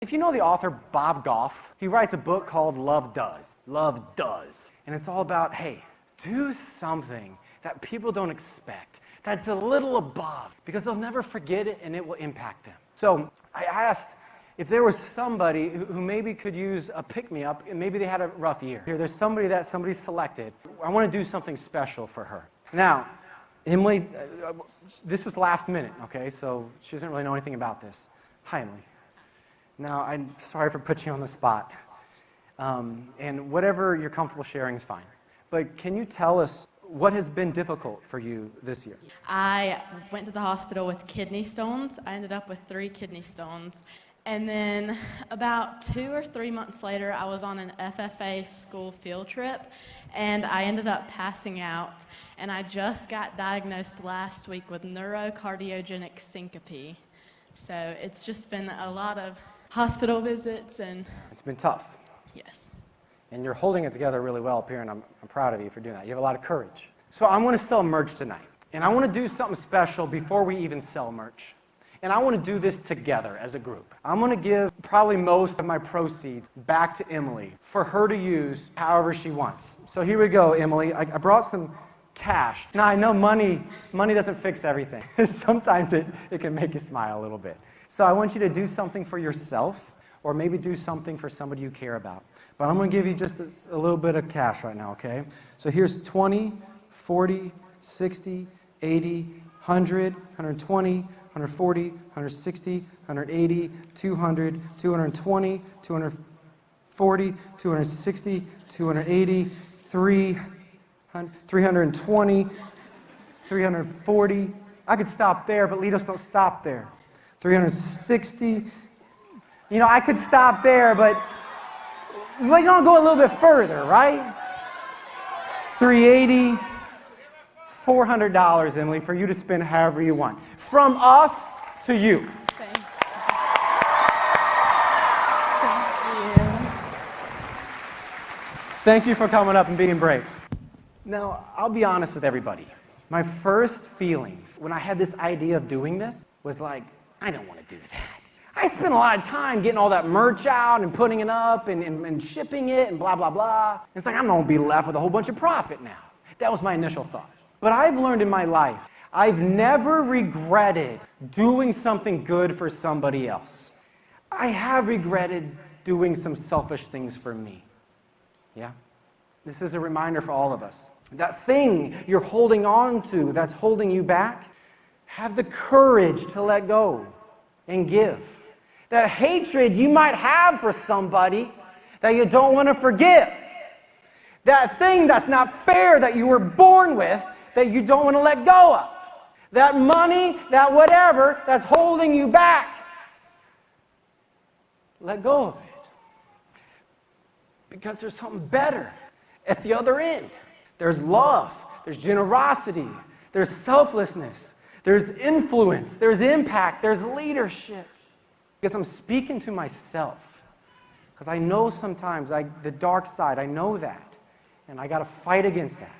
If you know the author Bob Goff, he writes a book called Love Does. Love Does. And it's all about, hey, do something that people don't expect, that's a little above, because they'll never forget it and it will impact them. So I asked if there was somebody who maybe could use a pick-me-up, and maybe they had a rough year. Here, there's somebody that somebody selected. I want to do something special for her. Now, Emily, this was last minute, okay, so she doesn't really know anything about this. Hi, Emily. Now, I'm sorry for putting you on the spot. And whatever you're comfortable sharing is fine. But can you tell us what has been difficult for you this year? I went to the hospital with kidney stones. I ended up with 3 kidney stones. And then about 2 or 3 months later, I was on an FFA school field trip, and I ended up passing out. And I just got diagnosed last week with neurocardiogenic syncope. So it's just been a lot of hospital visits and... It's been tough. Yes. And you're holding it together really well up here, and I'm proud of you for doing that. You have a lot of courage. So I'm going to sell merch tonight. And I want to do something special before we even sell merch. And I want to do this together as a group. I'm going to give probably most of my proceeds back to Emily for her to use however she wants. So here we go, Emily. I brought some cash. Now, I know money doesn't fix everything. Sometimes it can make you smile a little bit. So I want you to do something for yourself, or maybe do something for somebody you care about. But I'm going to give you just a little bit of cash right now, okay? So here's 20, 40, 60, 80, 100, 120, 140, 160, 180, 200, 220, 240, 260, 280, 320, 340. I could stop there, but leaders don't stop there. 360. You know, I could stop there, but we don't go a little bit further, right? 380, $400, Emily, for you to spend however you want. From us to you. Thank you. Thank you. Thank you for coming up and being brave. Now, I'll be honest with everybody. My first feelings when I had this idea of doing this was like, I don't want to do that. I spent a lot of time getting all that merch out and putting it up and shipping it and blah, blah, blah. It's like, I'm going to be left with a whole bunch of profit now. That was my initial thought. But I've learned in my life, I've never regretted doing something good for somebody else. I have regretted doing some selfish things for me. Yeah? This is a reminder for all of us. That thing you're holding on to that's holding you back, have the courage to let go and give. That hatred you might have for somebody that you don't want to forgive. That thing that's not fair that you were born with that you don't want to let go of. That money, that whatever that's holding you back. Let go of it. Because there's something better at the other end. There's love, there's generosity, there's selflessness, there's influence, there's impact, there's leadership. Because I'm speaking to myself. Because I know sometimes the dark side, I know that. And I got to fight against that.